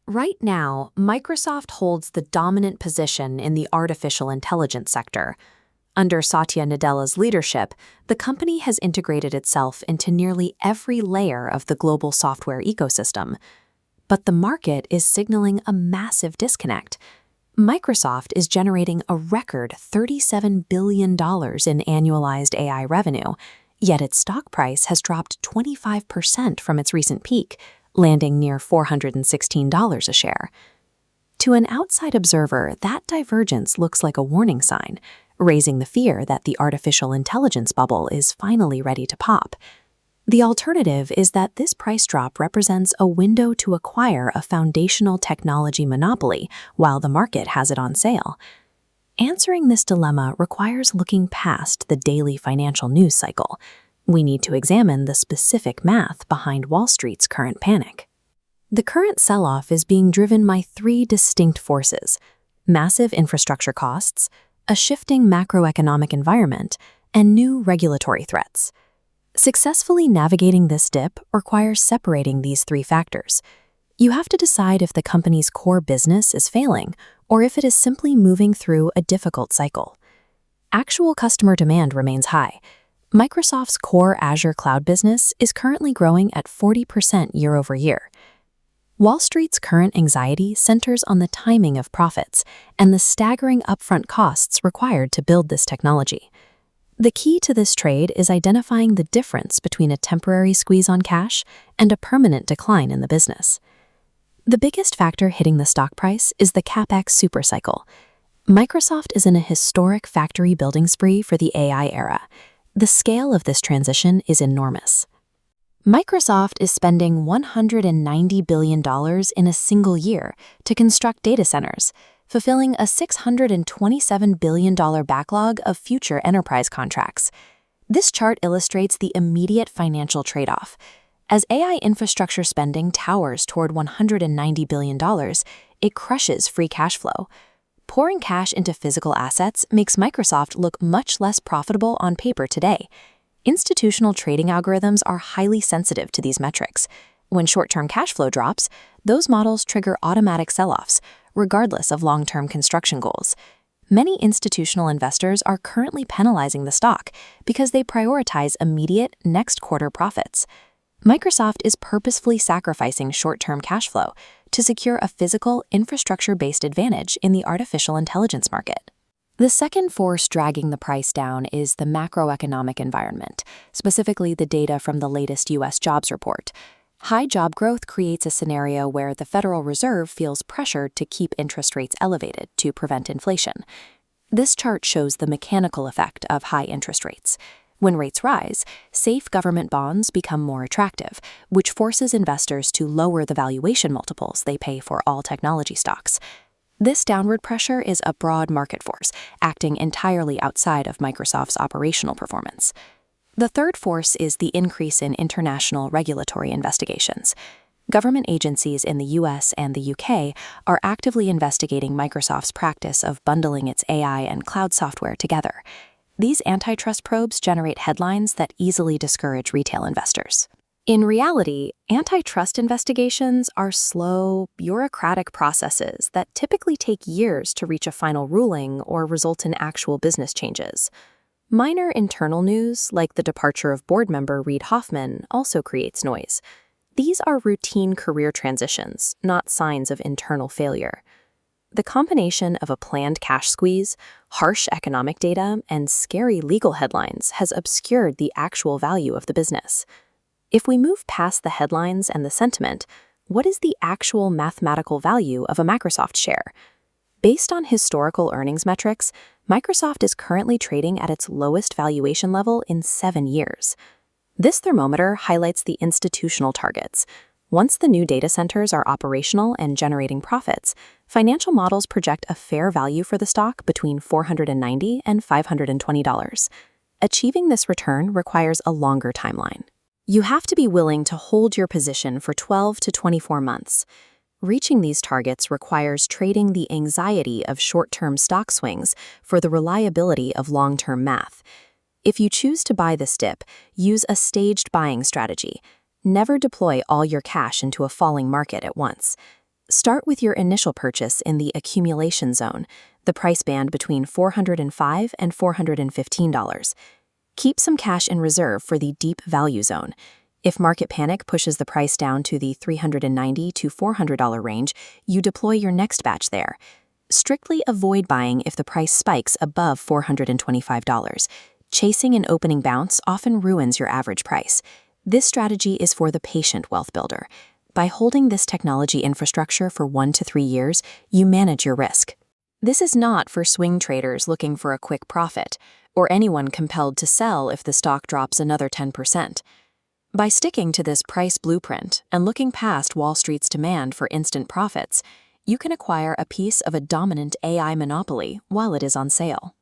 Right now, Microsoft holds the dominant position in the artificial intelligence sector. Under Satya Nadella's leadership, the company has integrated itself into nearly every layer of the global software ecosystem. But the market is signaling a massive disconnect. Microsoft is generating a record $37 billion in annualized AI revenue, yet its stock price has dropped 25% from its recent peak, landing near $416 a share. To an outside observer, that divergence looks like a warning sign, raising the fear that the artificial intelligence bubble is finally ready to pop. The alternative is that this price drop represents a window to acquire a foundational technology monopoly while the market has it on sale. Answering this dilemma requires looking past the daily financial news cycle. We need to examine the specific math behind Wall Street's current panic. The current sell-off is being driven by three distinct forces: massive infrastructure costs, a shifting macroeconomic environment, and new regulatory threats. Successfully navigating this dip requires separating these three factors. You have to decide if the company's core business is failing or if it is simply moving through a difficult cycle. Actual customer demand remains high. Microsoft's core Azure cloud business is currently growing at 40% year over year. Wall Street's current anxiety centers on the timing of profits and the staggering upfront costs required to build this technology. The key to this trade is identifying the difference between a temporary squeeze on cash and a permanent decline in the business. The biggest factor hitting the stock price is the Capex supercycle. Microsoft is in a historic factory building spree for the AI era. The scale of this transition is enormous. Microsoft is spending $190 billion in a single year to construct data centers, fulfilling a $627 billion backlog of future enterprise contracts. This chart illustrates the immediate financial trade-off. As AI infrastructure spending towers toward $190 billion, it crushes free cash flow. Pouring cash into physical assets makes Microsoft look much less profitable on paper today. Institutional trading algorithms are highly sensitive to these metrics. When short-term cash flow drops, those models trigger automatic sell-offs, regardless of long-term construction goals. Many institutional investors are currently penalizing the stock because they prioritize immediate next-quarter profits. Microsoft is purposefully sacrificing short-term cash flow to secure a physical, infrastructure-based advantage in the artificial intelligence market. The second force dragging the price down is the macroeconomic environment, specifically the data from the latest U.S. jobs report. High job growth creates a scenario where the Federal Reserve feels pressured to keep interest rates elevated to prevent inflation. This chart shows the mechanical effect of high interest rates. When rates rise, safe government bonds become more attractive, which forces investors to lower the valuation multiples they pay for all technology stocks. This downward pressure is a broad market force, acting entirely outside of Microsoft's operational performance. The third force is the increase in international regulatory investigations. Government agencies in the US and the UK are actively investigating Microsoft's practice of bundling its AI and cloud software together. These antitrust probes generate headlines that easily discourage retail investors. In reality, antitrust investigations are slow, bureaucratic processes that typically take years to reach a final ruling or result in actual business changes. Minor internal news, like the departure of board member Reid Hoffman, also creates noise. These are routine career transitions, not signs of internal failure. The combination of a planned cash squeeze, harsh economic data, and scary legal headlines has obscured the actual value of the business. If we move past the headlines and the sentiment, what is the actual mathematical value of a Microsoft share? Based on historical earnings metrics, Microsoft is currently trading at its lowest valuation level in 7 years. This thermometer highlights the institutional targets. Once the new data centers are operational and generating profits, financial models project a fair value for the stock between $490 and $520. Achieving this return requires a longer timeline. You have to be willing to hold your position for 12 to 24 months. Reaching these targets requires trading the anxiety of short-term stock swings for the reliability of long-term math. If you choose to buy this dip, use a staged buying strategy. Never deploy all your cash into a falling market at once. Start with your initial purchase in the accumulation zone, the price band between $405 and $415. Keep some cash in reserve for the deep value zone. If market panic pushes the price down to the $390 to $400 range, you deploy your next batch there. Strictly avoid buying if the price spikes above $425. Chasing an opening bounce often ruins your average price. This strategy is for the patient wealth builder. By holding this technology infrastructure for 1 to 3 years, you manage your risk. This is not for swing traders looking for a quick profit, or anyone compelled to sell if the stock drops another 10%. By sticking to this price blueprint and looking past Wall Street's demand for instant profits, you can acquire a piece of a dominant AI monopoly while it is on sale.